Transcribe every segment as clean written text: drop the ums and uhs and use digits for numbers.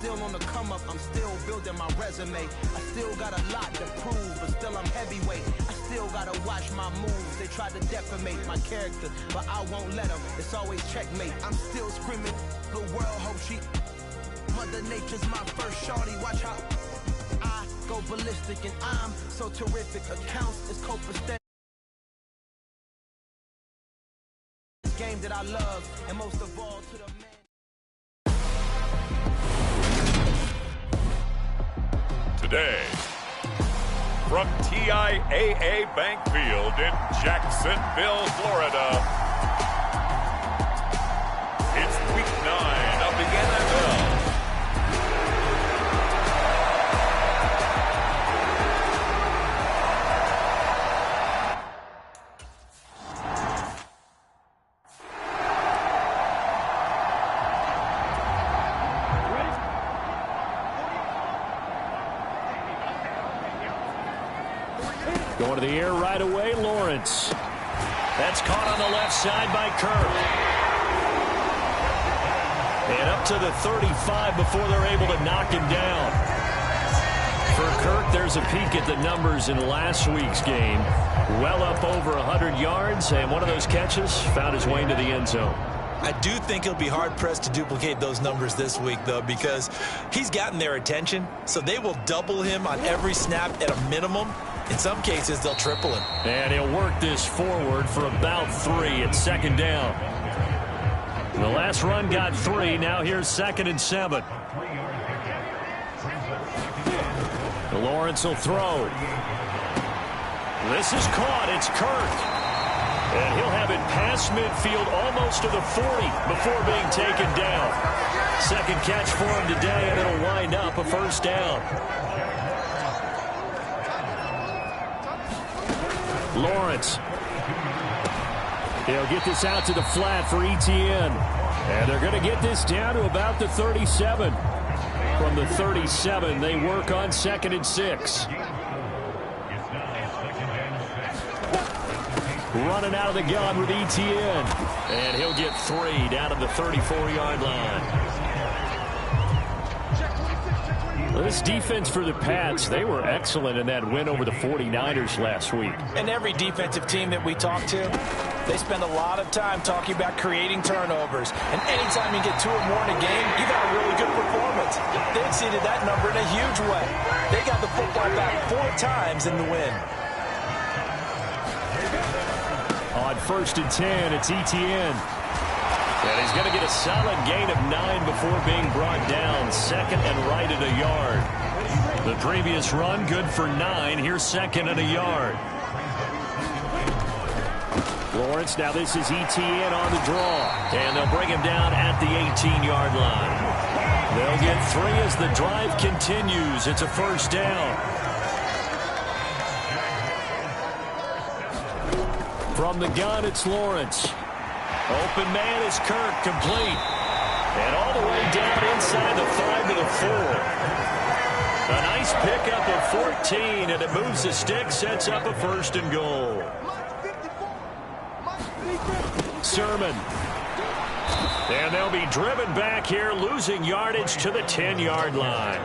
Still on the come up, I'm still building my resume. I still got a lot to prove, but still I'm heavyweight. I still gotta watch my moves. They try to defamate my character, but I won't let them. It's always checkmate. I'm still screaming, the world hope she. Mother Nature's my first shorty. Watch how I go ballistic, and I'm so terrific. Accounts is copacetic. Game that I love, and most of all to the man. Today, from TIAA Bank Field in Jacksonville, Florida, it's Week 9 of the NFL. Going to the air right away, Lawrence. That's caught on the left side by Kirk. And up to the 35 before they're able to knock him down. For Kirk, there's a peek at the numbers in last week's game. Well up over 100 yards, and one of those catches found his way into the end zone. I do think he'll be hard-pressed to duplicate those numbers this week, though, because he's gotten their attention, so they will double him on every snap at a minimum. In some cases, they'll triple him. And he'll work this forward for about 3 at second down. The last run got 3. Now here's 2nd and 7. Lawrence will throw. This is caught. It's Kirk. And he'll have it past midfield almost to the 40 before being taken down. Second catch for him today, and it'll wind up a first down. Lawrence. He'll get this out to the flat for Etienne. And they're going to get this down to about the 37. From the 37, they work on 2nd and 6. Running out of the gun with Etienne. And he'll get 3 down to the 34-yard line. This defense for the Pats, they were excellent in that win over the 49ers last week. And every defensive team that we talk to, they spend a lot of time talking about creating turnovers. And anytime you get 2 or more in a game, you got a really good performance. They exceeded that number in a huge way. They got the football back 4 times in the win. On 1st and 10, it's Etienne. And he's going to get a solid gain of 9 before being brought down. 2nd and right at a yard. The previous run good for 9. Here's 2nd and a yard. Lawrence, now this is Etienne on the draw. And they'll bring him down at the 18-yard line. They'll get 3 as the drive continues. It's a first down. From the gun, it's Lawrence. Open man is Kirk, complete. And all the way down inside the 5 to the 4. A nice pickup of 14, and it moves the stick, sets up a 1st and goal. Sermon. And they'll be driven back here, losing yardage to the 10-yard line.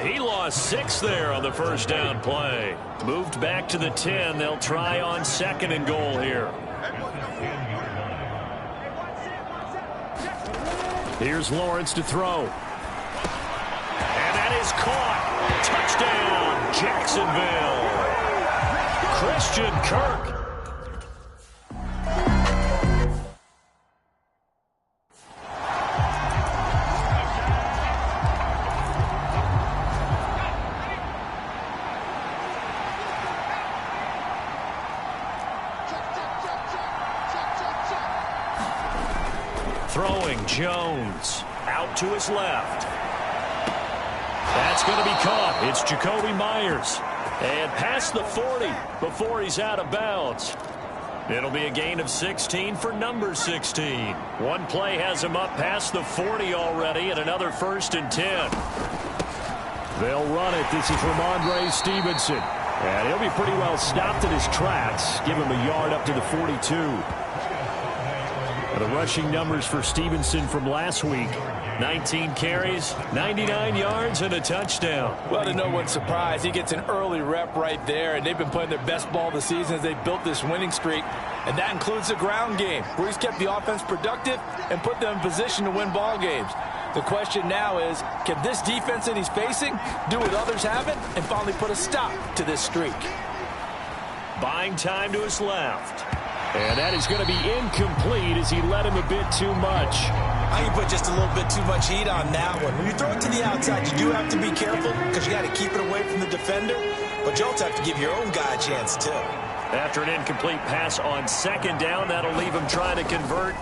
He lost 6 there on the first down play. Moved back to the 10. They'll try on 2nd and goal here. Here's Lawrence to throw. And that is caught. Touchdown, Jacksonville. Christian Kirk. Throwing Jones out to his left. That's going to be caught. It's Jacoby Myers. And past the 40 before he's out of bounds. It'll be a gain of 16 for number 16. One play has him up past the 40 already, and another 1st and 10. They'll run it. This is Ramondre Stevenson. And he'll be pretty well stopped in his tracks. Give him a yard up to the 42. The rushing numbers for Stevenson from last week: 19 carries, 99 yards, and a touchdown. Well, to no one's surprise, he gets an early rep right there, and they've been playing their best ball this season as they built this winning streak. And that includes the ground game, where he's kept the offense productive and put them in position to win ball games. The question now is, can this defense that he's facing do what others haven't and finally put a stop to this streak? Buying time to his left. And that is going to be incomplete as he led him a bit too much. I can put just a little bit too much heat on that one. When you throw it to the outside, you do have to be careful because you got to keep it away from the defender. But you also have to give your own guy a chance, too. After an incomplete pass on second down, that'll leave him trying to convert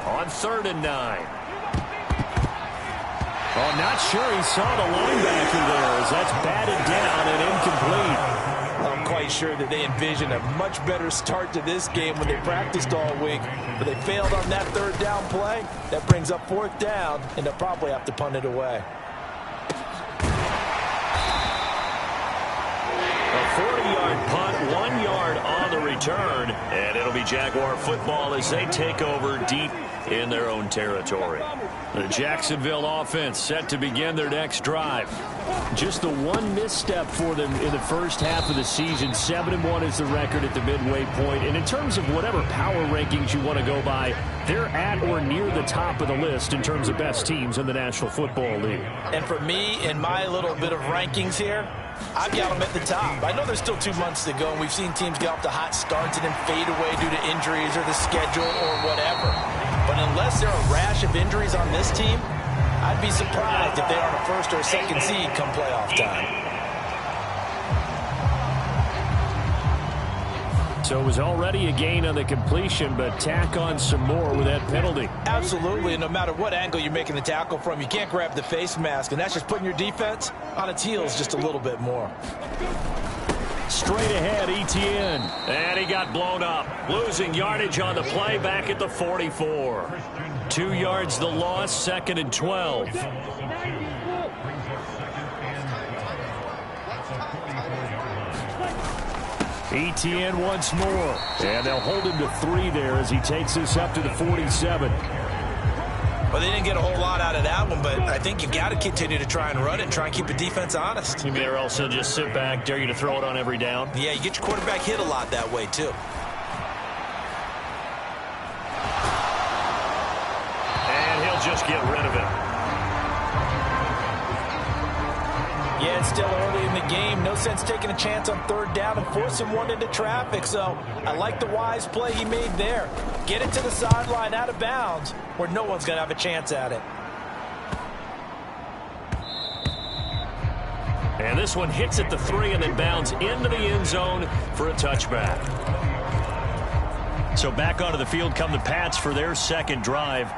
on 3rd and 9. Oh, not sure he saw the linebacker there as that's batted down and incomplete. I'm quite sure that they envisioned a much better start to this game when they practiced all week, but they failed on that 3rd down play. That brings up 4th down, and they'll probably have to punt it away. A 40-yard punt, 1 yard on the return, and it'll be Jaguar football as they take over deep in their own territory. The Jacksonville offense set to begin their next drive. Just the one misstep for them in the first half of the season. 7-1 is the record at the midway point. And in terms of whatever power rankings you want to go by, they're at or near the top of the list in terms of best teams in the National Football League. And for me, in my little bit of rankings here, I've got them at the top. I know there's still 2 months to go, and we've seen teams get off to hot starts and then fade away due to injuries or the schedule or whatever. But unless there are a rash of injuries on this team, I'd be surprised if they aren't a 1st or a 2nd seed come playoff time. So it was already a gain on the completion, but tack on some more with that penalty. Absolutely, and no matter what angle you're making the tackle from, you can't grab the face mask, and that's just putting your defense on its heels just a little bit more. Straight ahead, Etienne. And he got blown up. Losing yardage on the play back at the 44. 2 yards the loss, 2nd and 12. Etienne once more. And they'll hold him to 3 there as he takes this up to the 47. Well, they didn't get a whole lot out of that one, but I think you've got to continue to try and run it and try and keep the defense honest. You mean or else he'll just sit back, dare you to throw it on every down? Yeah, you get your quarterback hit a lot that way, too. And he'll just get rid of it. Yeah, it's still early in the game. No sense taking a chance on 3rd down and forcing one into traffic. So I like the wise play he made there. Get it to the sideline out of bounds where no one's going to have a chance at it. And this one hits at the 3 and then bounds into the end zone for a touchback. So back onto the field come the Pats for their 2nd drive.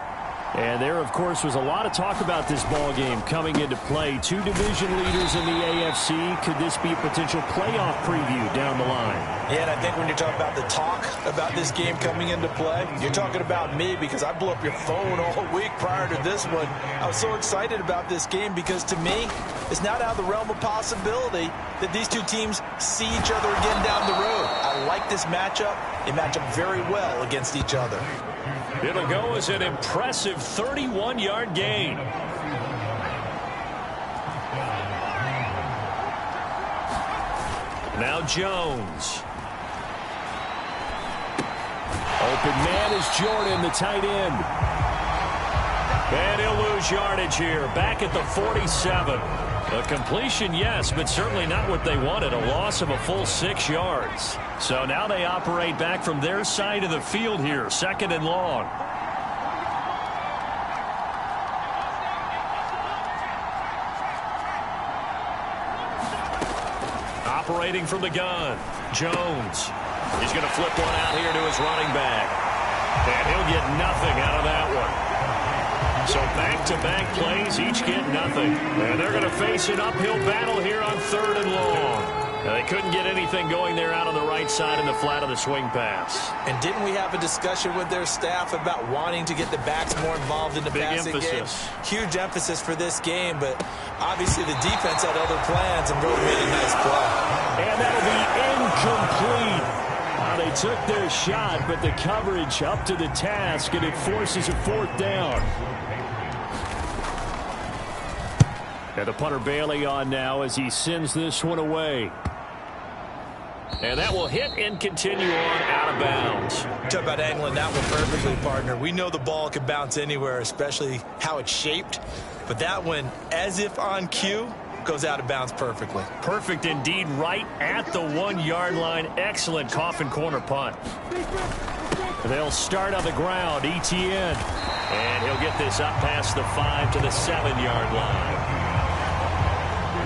And there, of course, was a lot of talk about this ball game coming into play. 2 division leaders in the AFC. Could this be a potential playoff preview down the line? Yeah, and I think when you're talking about the talk about this game coming into play, you're talking about me because I blew up your phone all week prior to this one. I was so excited about this game because, to me, it's not out of the realm of possibility that these 2 teams see each other again down the road. I like this matchup. They match up very well against each other. It'll go as an impressive 31-yard gain. Now Jones. Open man is Jordan, the tight end. And he'll lose yardage here. Back at the 47. A completion, yes, but certainly not what they wanted. A loss of a full 6 yards. So now they operate back from their side of the field here. 2nd and long. Operating from the gun. Jones. He's going to flip one out here to his running back. And he'll get nothing out of that one. So back-to-back plays, each get nothing. And they're going to face an uphill battle here on 3rd and long. Now, they couldn't get anything going there out on the right side in the flat of the swing pass. And didn't we have a discussion with their staff about wanting to get the backs more involved in the passing game? Huge emphasis for this game, but obviously the defense had other plans and really made a nice play. And that'll be incomplete on they took their shot, but the coverage up to the task, and it forces a 4th down. And the punter Bailey on now as he sends this one away. And that will hit and continue on out of bounds. Talk about angling that one perfectly, partner. We know the ball can bounce anywhere, especially how it's shaped. But that one, as if on cue, goes out of bounds perfectly. Perfect indeed, right at the 1-yard line. Excellent coffin corner punt. They'll start on the ground, Etienne. And he'll get this up past the 5 to the 7-yard line.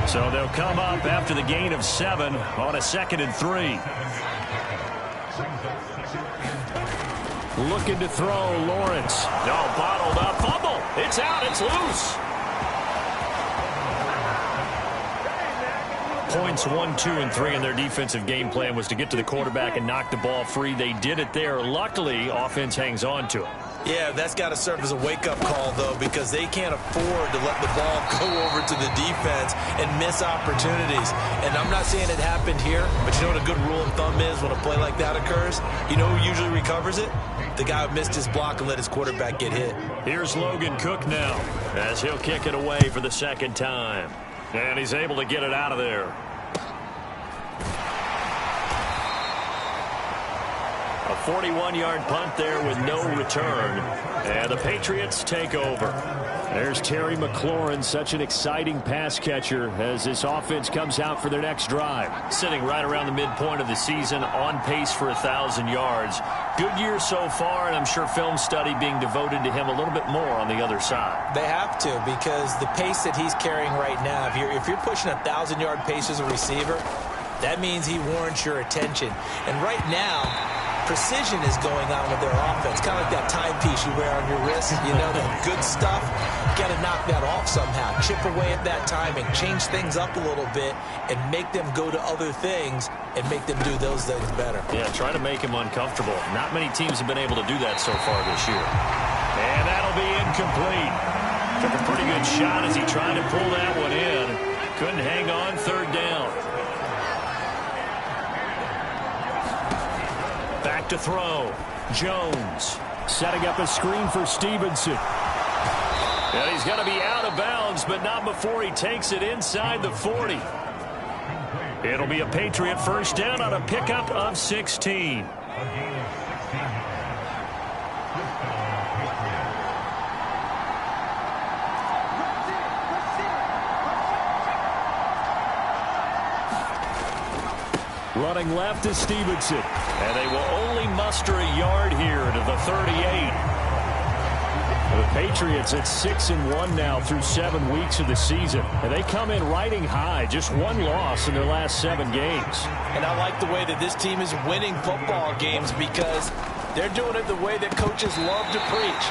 So they'll come up after the gain of 7 on a 2nd and 3. Looking to throw, Lawrence. No, bottled up, fumble. It's out, it's loose. Points 1, 2, and 3 in their defensive game plan was to get to the quarterback and knock the ball free. They did it there. Luckily, offense hangs on to it. Yeah, that's got to serve as a wake-up call, though, because they can't afford to let the ball go over to the defense and miss opportunities. And I'm not saying it happened here, but you know what a good rule of thumb is when a play like that occurs? You know who usually recovers it? The guy who missed his block and let his quarterback get hit. Here's Logan Cook now as he'll kick it away for the 2nd time. And he's able to get it out of there. A 41-yard punt there with no return. And the Patriots take over. There's Terry McLaurin, such an exciting pass catcher as this offense comes out for their next drive. Sitting right around the midpoint of the season, on pace for 1,000 yards. Good year so far, and I'm sure film study being devoted to him a little bit more on the other side. They have to, because the pace that he's carrying right now, if you're pushing 1,000-yard pace as a receiver, that means he warrants your attention. And right now, precision is going on with their offense, kind of like that timepiece you wear on your wrist. You know, that good stuff. Got to knock that off somehow. Chip away at that timing, change things up a little bit, and make them go to other things and make them do those things better. Yeah, try to make him uncomfortable. Not many teams have been able to do that so far this year. And that'll be incomplete. Took a pretty good shot as he tried to pull that one in. Couldn't hang on, 3rd down. Back to throw. Jones setting up a screen for Stevenson. And he's going to be out of bounds, but not before he takes it inside the 40. It'll be a Patriot 1st down on a pickup of 16. Running left is Stevenson. And they will only muster a yard here to the 38. The Patriots at 6-1 now through 7 weeks of the season. And they come in riding high. Just 1 loss in their last 7 games. And I like the way that this team is winning football games because they're doing it the way that coaches love to preach.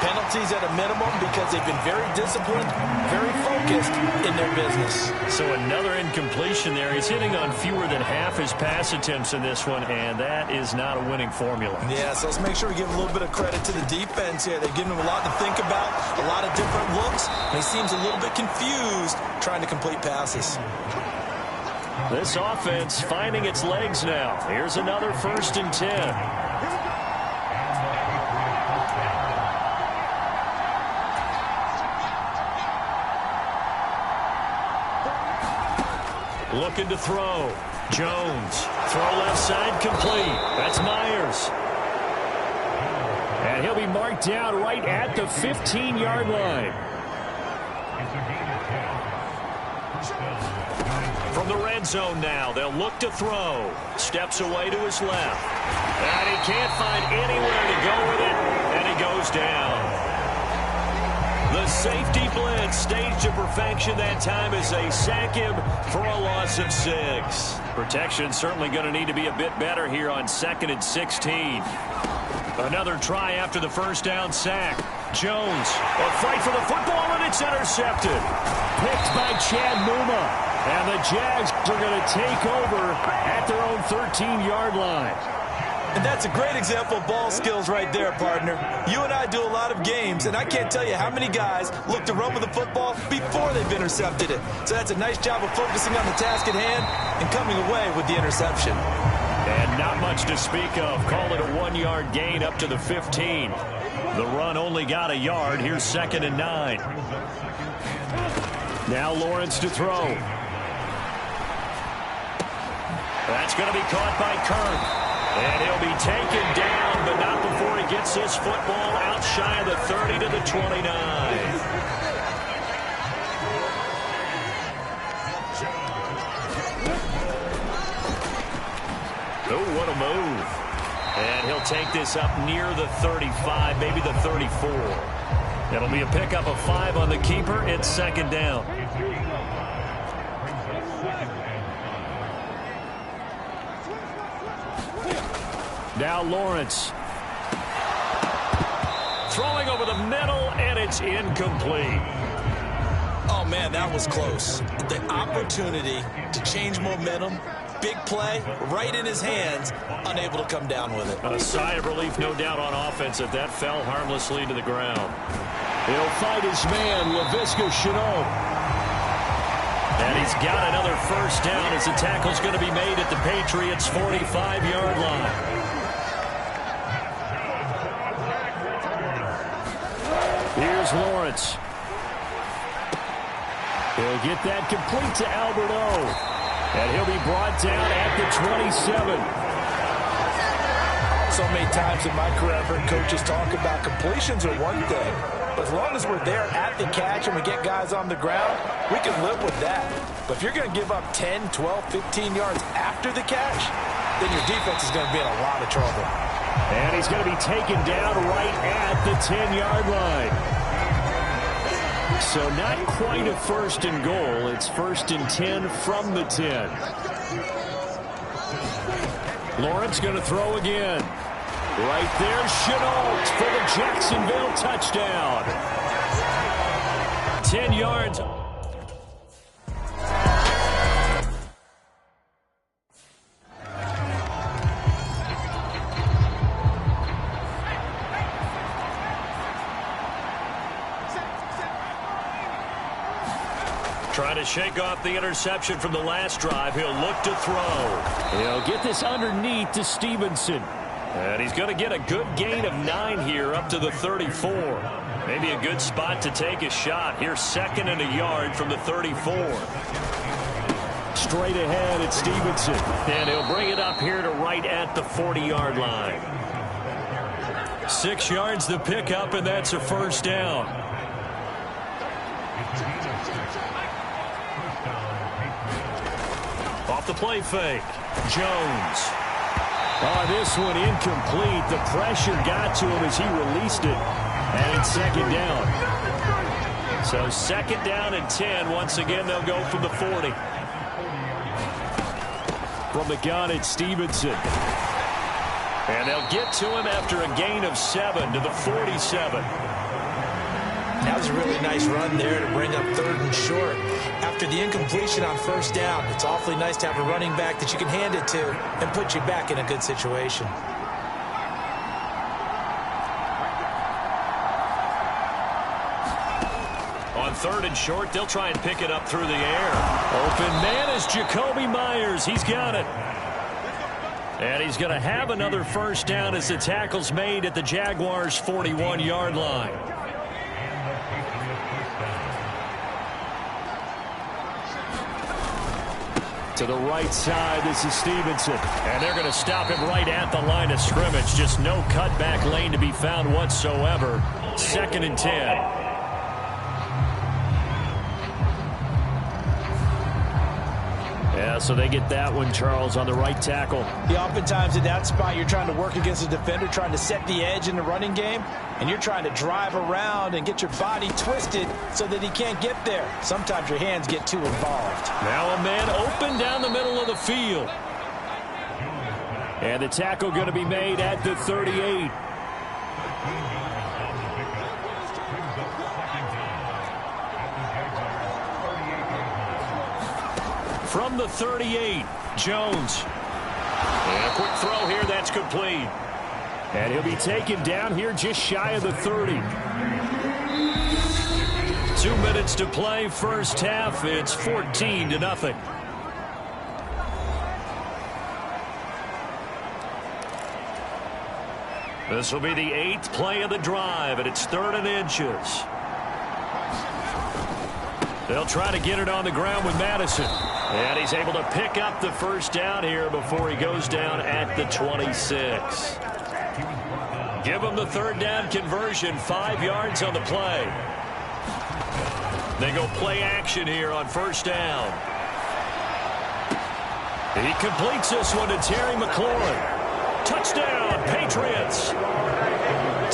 Penalties at a minimum because they've been very disciplined, very focused in their business. So another incompletion there. He's hitting on fewer than half his pass attempts in this one, and that is not a winning formula. Yeah, so let's make sure we give a little bit of credit to the defense here. They're giving him a lot to think about, a lot of different looks, and he seems a little bit confused trying to complete passes. This offense finding its legs now. Here's another 1st and 10. Looking to throw. Jones. Throw left side complete. That's Myers. And he'll be marked down right at the 15-yard line. From the red zone now, they'll look to throw. Steps away to his left. And he can't find anywhere to go with it, and he goes down. The safety blitz staged to perfection that time as they sack him for a loss of 6. Protection certainly going to need to be a bit better here on 2nd and 16. Another try after the 1st down sack. Jones, a fight for the football, and it's intercepted. Picked by Chad Muma. And the Jags are going to take over at their own 13-yard line. And that's a great example of ball skills right there, partner. You and I do a lot of games, and I can't tell you how many guys look to run with the football before they've intercepted it. So that's a nice job of focusing on the task at hand and coming away with the interception. And not much to speak of. Call it a 1-yard gain up to the 15. The run only got a yard. Here's 2nd and 9. Now Lawrence to throw. That's going to be caught by Kirk. And he'll be taken down, but not before he gets this football out shy of the 30 to the 29. Oh, what a move. And he'll take this up near the 35, maybe the 34. That'll be a pickup of 5 on the keeper. It's 2nd down. Now Lawrence. Throwing over the middle, and it's incomplete. Oh, man, that was close. The opportunity to change momentum, big play, right in his hands, unable to come down with it. A sigh of relief, no doubt, on offense that fell harmlessly to the ground. He'll fight his man, Laviska Shenault. And he's got another first down as the tackle's going to be made at the Patriots' 45-yard line. Here's Lawrence. He'll get that complete to Albert O. And he'll be brought down at the 27. So many times in my career, I've heard coaches talk about completions are one thing. But as long as we're there at the catch and we get guys on the ground, we can live with that. But if you're going to give up 10, 12, 15 yards after the catch, then your defense is going to be in a lot of trouble. And he's going to be taken down right at the 10-yard line. So not quite a 1st and goal. It's 1st and 10 from the 10. Lawrence going to throw again. Right there, Shenault for the Jacksonville touchdown. 10 yards. Trying to shake off the interception from the last drive. He'll look to throw. He'll get this underneath to Stevenson. And he's going to get a good gain of 9 here up to the 34. Maybe a good spot to take a shot. Here's 2nd and a yard from the 34. Straight ahead at Stevenson. And he'll bring it up here to right at the 40-yard line. 6 yards to pick up, and that's a first down. Off the play fake. Jones. Oh, this one incomplete. The pressure got to him as he released it. And it's 2nd down. So 2nd down and 10. Once again, they'll go from the 40. From the gun, it's Stevenson. And they'll get to him after a gain of 7 to the 47. That was a really nice run there to bring up 3rd and short. After the incompletion on 1st down, it's awfully nice to have a running back that you can hand it to and put you back in a good situation. On 3rd and short, they'll try and pick it up through the air. Open man is Jakobi Meyers. He's got it. And he's going to have another first down as the tackle's made at the Jaguars' 41-yard line. To the right side, this is Stevenson. And they're going to stop him right at the line of scrimmage. Just no cutback lane to be found whatsoever. 2nd and 10. Yeah, so they get that one, Charles, on the right tackle. Yeah, oftentimes in that spot, you're trying to work against a defender, trying to set the edge in the running game, and you're trying to drive around and get your body twisted so that he can't get there. Sometimes your hands get too involved. Now a man open down the middle of the field. And the tackle going to be made at the 38. From the 38, Jones. And a quick throw here, that's complete. And he'll be taken down here just shy of the 30. 2 minutes to play, first half. It's 14-0. This will be the 8th play of the drive, and it's 3rd and inches. They'll try to get it on the ground with Madison. And he's able to pick up the first down here before he goes down at the 26. Give him the 3rd down conversion, 5 yards on the play. They go play action here on 1st down. He completes this one to Terry McLaurin. Touchdown, Patriots.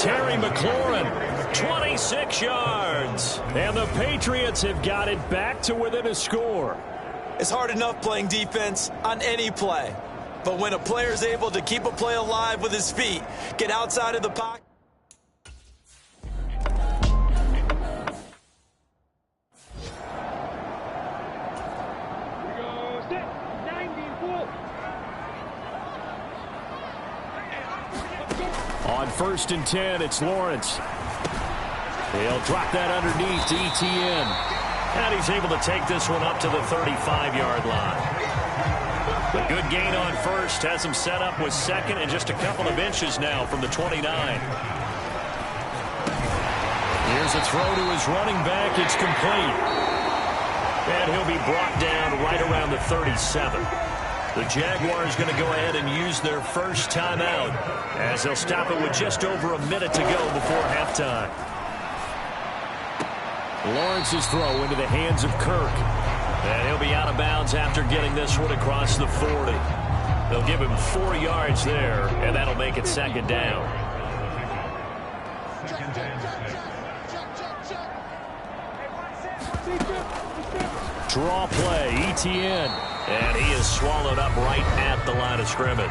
Terry McLaurin, 26 yards. And the Patriots have got it back to within a score. It's hard enough playing defense on any play. But when a player is able to keep a play alive with his feet, get outside of the pocket. On 1st and 10, it's Lawrence. He'll drop that underneath to Etienne. And he's able to take this one up to the 35-yard line. A good gain on 1st has him set up with 2nd and just a couple of inches now from the 29. Here's a throw to his running back. It's complete. And he'll be brought down right around the 37. The Jaguars going to go ahead and use their first timeout as they'll stop it with just over a minute to go before halftime. Lawrence's throw into the hands of Kirk. And he'll be out of bounds after getting this one across the 40. They'll give him 4 yards there, and that'll make it 2nd down. Draw play, Etienne. And he is swallowed up right at the line of scrimmage.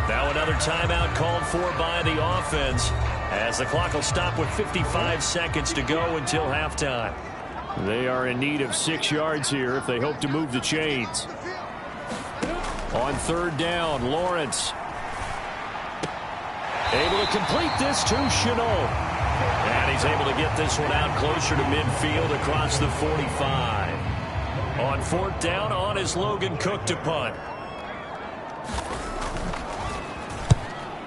Now another timeout called for by the offense, as the clock will stop with 55 seconds to go until halftime. They are in need of 6 yards here if they hope to move the chains. On 3rd down, Lawrence. Able to complete this to Shenault. And he's able to get this one out closer to midfield across the 45. On 4th down, on is Logan Cook to punt.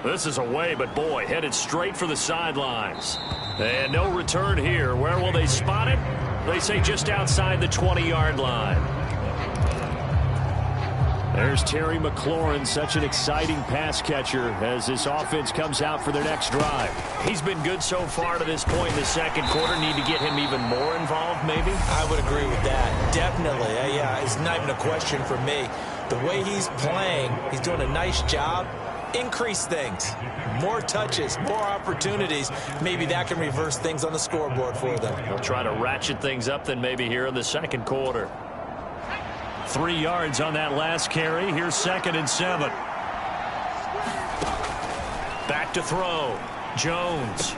This is away, but boy, headed straight for the sidelines. And no return here. Where will they spot it? They say just outside the 20-yard line. There's Terry McLaurin, such an exciting pass catcher as this offense comes out for their next drive. He's been good so far to this point in the 2nd quarter. Need to get him even more involved, maybe? I would agree with that. Definitely. Yeah, it's not even a question for me. The way he's playing, he's doing a nice job. Increase things. More touches, more opportunities. Maybe that can reverse things on the scoreboard for them. They'll try to ratchet things up then maybe here in the 2nd quarter. 3 yards on that last carry. Here's 2nd and 7. Back to throw. Jones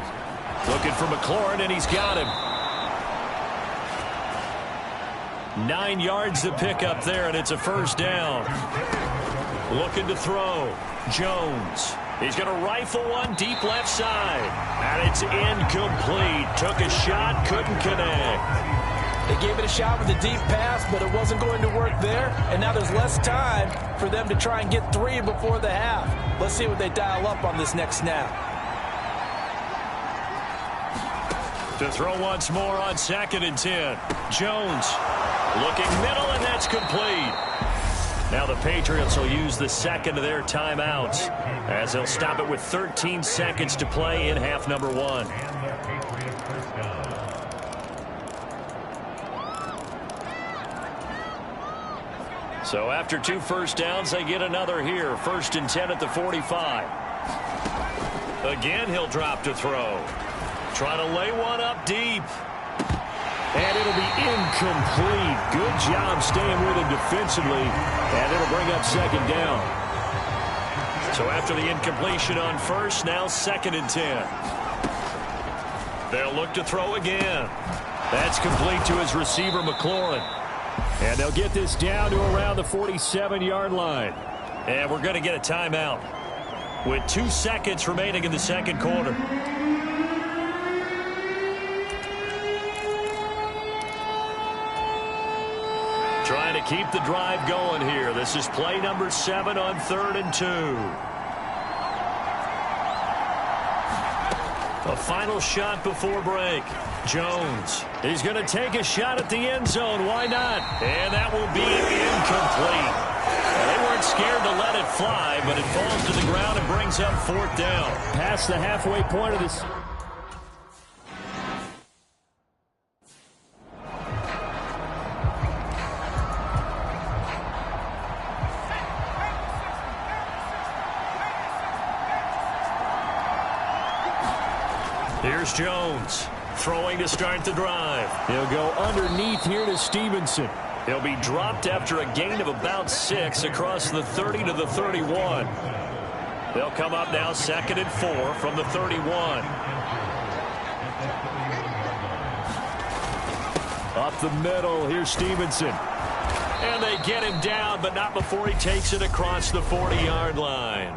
looking for McLaurin, and he's got him. 9 yards to pick up there, and it's a 1st down. Looking to throw. Jones. He's going to rifle one deep left side. And it's incomplete. Took a shot, couldn't connect. They gave it a shot with a deep pass, but it wasn't going to work there. And now there's less time for them to try and get 3 before the half. Let's see what they dial up on this next snap. To throw once more on 2nd and 10. Jones looking middle, and that's complete. Now the Patriots will use the 2nd of their timeouts as they'll stop it with 13 seconds to play in half number 1. So after 2 first downs, they get another here. 1st and 10 at the 45. Again, he'll drop to throw. Trying to lay one up deep. And it'll be incomplete. Good job staying with him defensively. And it'll bring up 2nd down. So after the incompletion on 1st, now 2nd and 10. They'll look to throw again. That's complete to his receiver, McLaurin. And they'll get this down to around the 47-yard line. And we're going to get a timeout with 2 seconds remaining in the 2nd quarter. Trying to keep the drive going here. This is play number 7 on 3rd and 2. A final shot before break. Jones. He's going to take a shot at the end zone. Why not? And that will be incomplete. They weren't scared to let it fly, but it falls to the ground and brings up 4th down. Past the halfway point of this. Here's Jones, throwing to start the drive. He'll go underneath here to Stevenson. He'll be dropped after a gain of about 6 across the 30 to the 31. They'll come up now 2nd and 4 from the 31. Up the middle, here's Stevenson. And they get him down, but not before he takes it across the 40-yard line.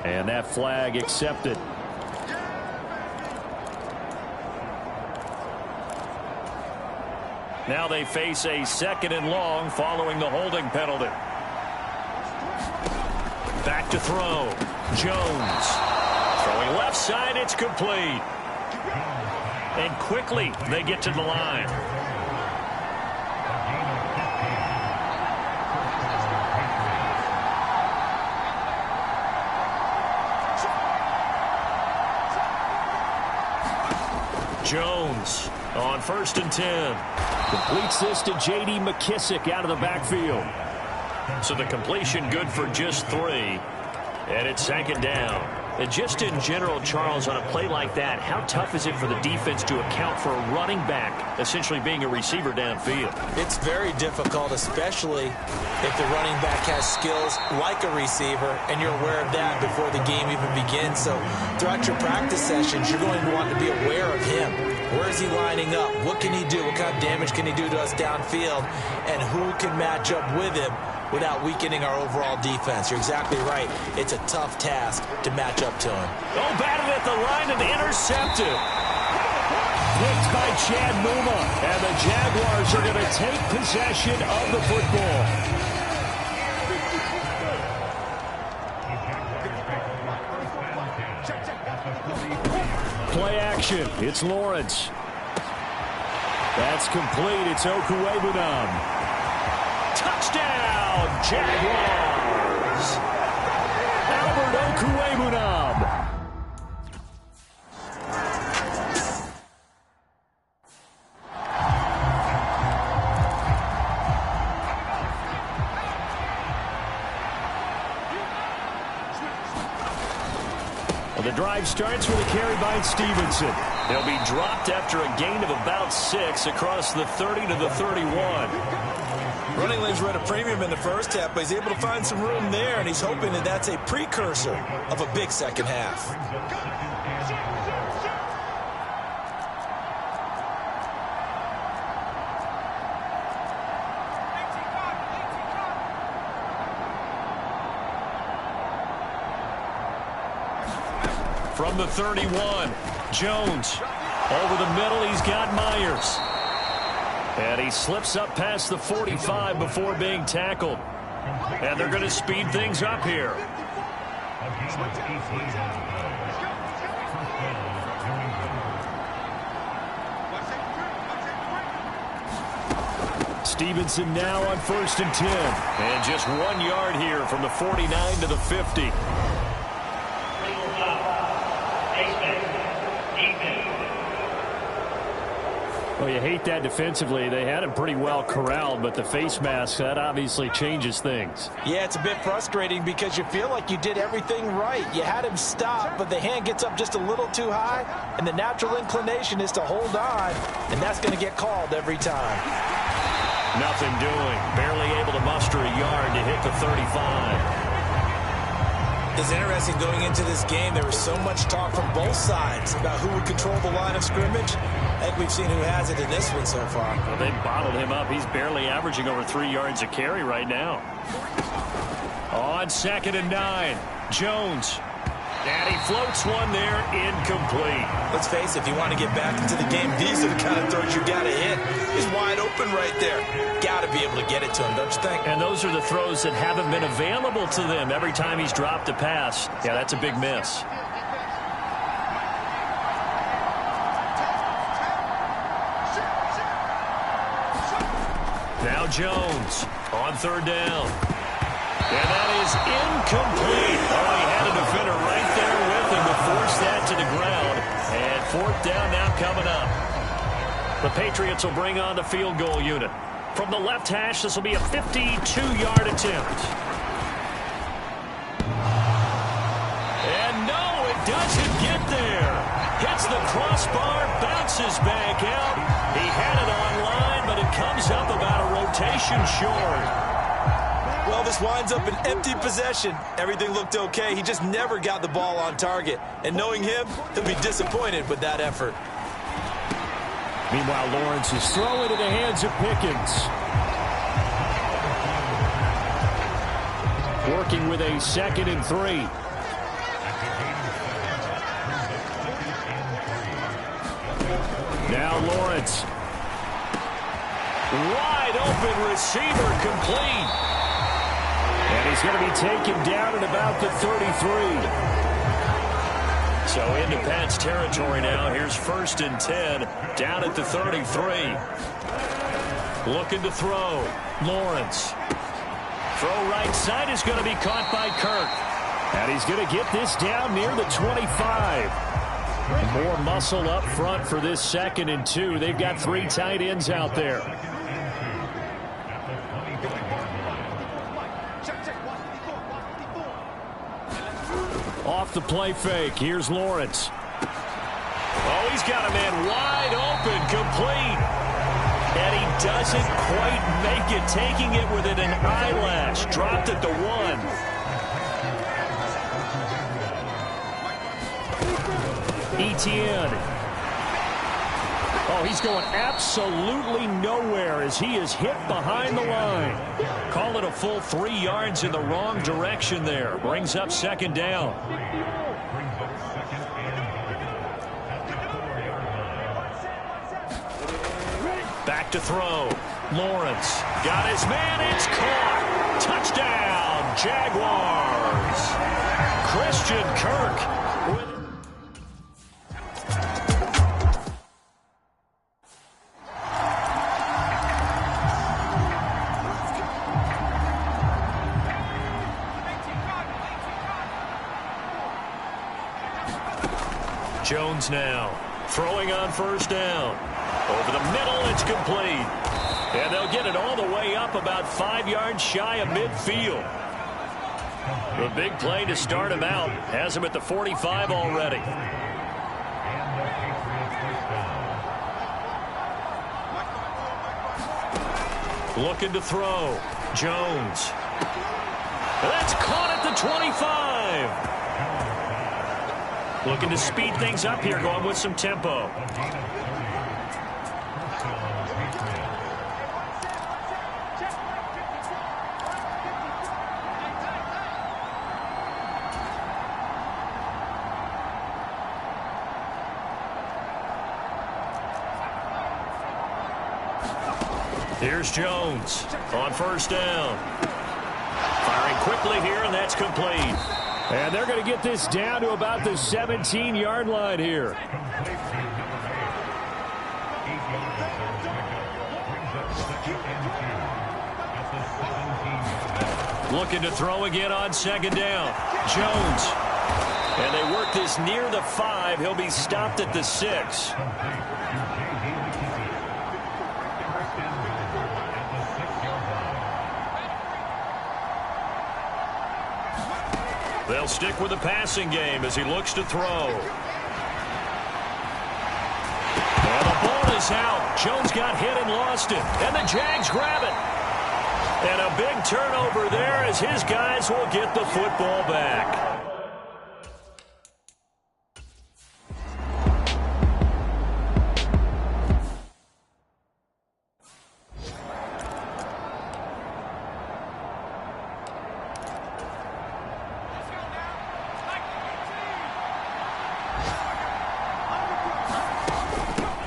And that flag accepted. Now they face a 2nd and long following the holding penalty. Back to throw. Jones. Throwing left side, it's complete. And quickly they get to the line. Jones on 1st and 10. Completes this to J.D. McKissick out of the backfield. So the completion good for just 3. And it's 2nd down. And just in general, Charles, on a play like that, how tough is it for the defense to account for a running back essentially being a receiver downfield? It's very difficult, especially if the running back has skills like a receiver, and you're aware of that before the game even begins. So throughout your practice sessions, you're going to want to be aware of him. Where is he lining up? What can he do? What kind of damage can he do to us downfield? And who can match up with him without weakening our overall defense? You're exactly right. It's a tough task to match up to him. Oh, batted at the line and intercepted. Picked by Chad Muma. And the Jaguars are going to take possession of the football. Play action. It's Lawrence. That's complete. It's Okuwebunam. Touchdown, Jaguars! Albert Okuwebunam. Well, the drive starts with a carry by Stevenson. They'll be dropped after a gain of about 6 across the 30 to the 31. Running lanes were at a premium in the first half, but he's able to find some room there, and he's hoping that that's a precursor of a big second half. From the 31, Jones. Over the middle, he's got Myers. And he slips up past the 45 before being tackled. And they're going to speed things up here. Stevenson now on 1st and 10. And just 1 yard here from the 49 to the 50. Well, you hate that defensively. They had him pretty well corralled, but the face mask, that obviously changes things. Yeah, it's a bit frustrating because you feel like you did everything right. You had him stop, but the hand gets up just a little too high, and the natural inclination is to hold on, and that's going to get called every time. Nothing doing. Barely able to muster a yard to hit the 35. It's interesting going into this game. There was so much talk from both sides about who would control the line of scrimmage. I think we've seen who has it in this one so far. Well, they bottled him up. He's barely averaging over 3 yards a carry right now. On 2nd and 9, Jones. And he floats one there, incomplete. Let's face it, if you want to get back into the game, these are the kind of throws you got to hit. He's wide open right there. Got to be able to get it to him, don't you think? And those are the throws that haven't been available to them every time he's dropped a pass. Yeah, that's a big miss. Now Jones on third down. And that is incomplete. Oh, he had a defender right there with him to force that to the ground. And fourth down now coming up. The Patriots will bring on the field goal unit. From the left hash, this will be a 52-yard attempt. And no, it doesn't get there. Hits the crossbar, bounces back out. He had it online, but it comes up about a rotation short. Well, this winds up an empty possession. Everything looked okay. He just never got the ball on target. And knowing him, he'll be disappointed with that effort. Meanwhile, Lawrence is throwing to the hands of Pickens. Working with a 2nd and 3. Now Lawrence. Wide open receiver complete. And he's going to be taken down at about the 33. So into Pat's territory now. Here's 1st and 10 down at the 33. Looking to throw. Lawrence. Throw right side is going to be caught by Kirk. And he's going to get this down near the 25. More muscle up front for this 2nd and 2. They've got 3 tight ends out there. Off the play fake. Here's Lawrence. Oh, he's got a man wide open, complete. And he doesn't quite make it, taking it within an eyelash. Dropped at the 1. Etienne. Oh, he's going absolutely nowhere as he is hit behind the line. Call it a full 3 yards in the wrong direction there. Brings up 2nd down. Back to throw. Lawrence got his man. It's caught. Touchdown, Jaguars. Christian Kirk. Jones now throwing on 1st down. Over the middle, it's complete. And they'll get it all the way up about 5 yards shy of midfield. The big play to start him out has him at the 45 already. Looking to throw. Jones. That's caught at the 25. Looking to speed things up here, going with some tempo. Here's Jones on 1st down. Firing quickly here, and that's complete. And they're going to get this down to about the 17-yard line here. Looking to throw again on 2nd down. Jones. And they work this near the 5. He'll be stopped at the 6. They'll stick with the passing game as he looks to throw. And the ball is out. Jones got hit and lost it. And the Jags grab it. And a big turnover there as his guys will get the football back.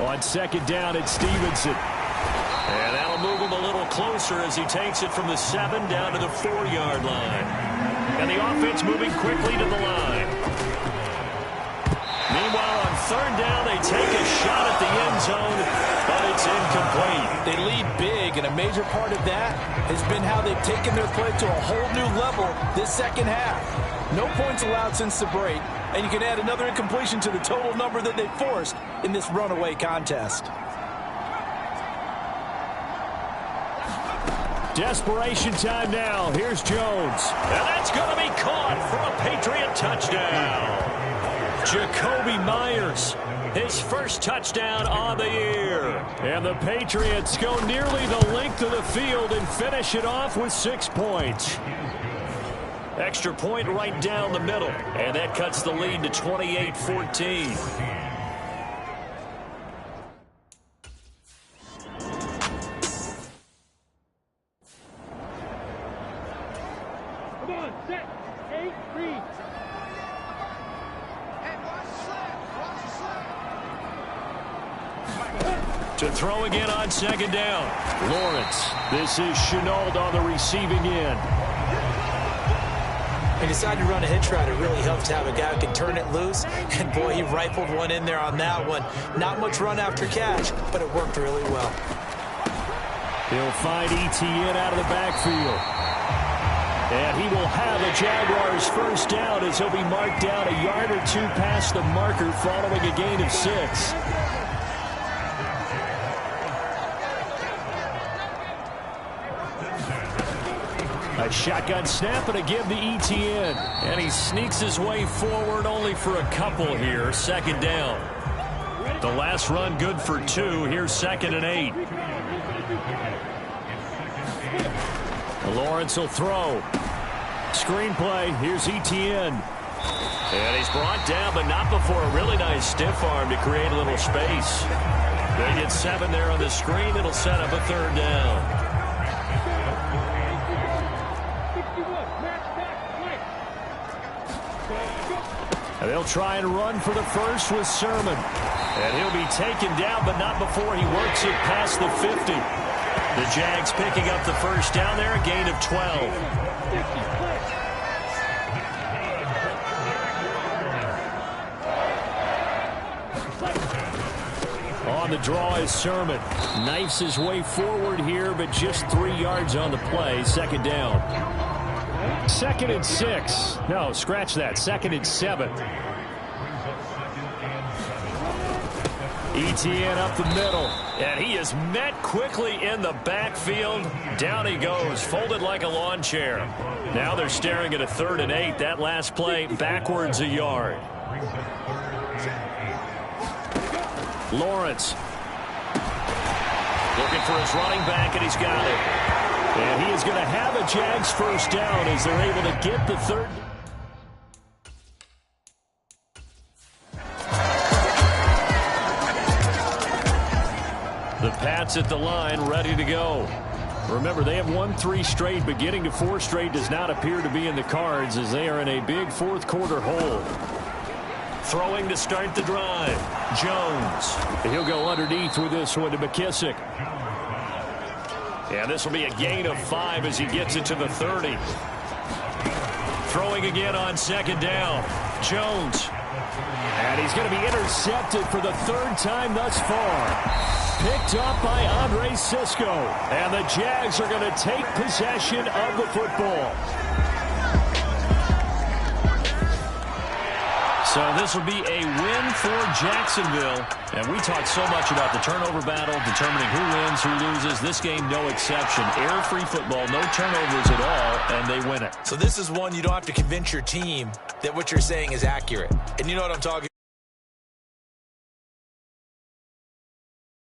On second down, it's Stevenson. And that'll move him a little closer as he takes it from the 7 down to the 4-yard line. And the offense moving quickly to the line. Meanwhile, on third down, they take a shot at the end zone, but it's incomplete. They lead big, and a major part of that has been how they've taken their play to a whole new level this second half. No points allowed since the break, and you can add another incompletion to the total number that they forced in this runaway contest. Desperation time now. Here's Jones. And that's going to be caught for a Patriot touchdown. Jakobi Meyers, his first touchdown on the year. And the Patriots go nearly the length of the field and finish it off with 6 points. Extra point right down the middle. And that cuts the lead to 28-14. To throw again on second down. Lawrence. This is Shenault on the receiving end. He decided to run a hitch route. It really helps to have a guy who can turn it loose. And, boy, he rifled one in there on that one. Not much run after catch, but it worked really well. He'll find Etienne out of the backfield. And he will have the Jaguars first down as he'll be marked down a yard or two past the marker following a gain of 6. A shotgun snap and a give to Etienne. And he sneaks his way forward only for a couple here. Second down. The last run good for 2. Here's 2nd and 8. Lawrence will throw. Screenplay. Here's Etienne. And he's brought down, but not before a really nice stiff arm to create a little space. They get 7 there on the screen. It'll set up a third down. And they'll try and run for the first with Sermon. And he'll be taken down, but not before he works it past the 50. The Jags picking up the first down there, a gain of 12. On the draw is Sermon. Knifes his way forward here, but just 3 yards on the play. Second down. 2nd and 6. No, scratch that. 2nd and 7. Etienne up the middle. And he is met quickly in the backfield. Down he goes, folded like a lawn chair. Now they're staring at a 3rd and 8. That last play backwards a yard. Lawrence. Looking for his running back, and he's got it. And he is going to have a Jags first down as they're able to get the 3rd. The Pats at the line, ready to go. Remember, they have won 3 straight, but getting to 4 straight does not appear to be in the cards as they are in a big 4th quarter hole. Throwing to start the drive. Jones. He'll go underneath with this one to McKissick. And this will be a gain of 5 as he gets it to the 30. Throwing again on second down. Jones. And he's going to be intercepted for the 3rd time thus far. Picked up by Andre Sisco. And the Jags are going to take possession of the football. So this will be a win for Jacksonville. And we talked so much about the turnover battle, determining who wins, who loses. This game, no exception. Error-free football, no turnovers at all, and they win it. So this is one you don't have to convince your team that what you're saying is accurate. And you know what I'm talking about.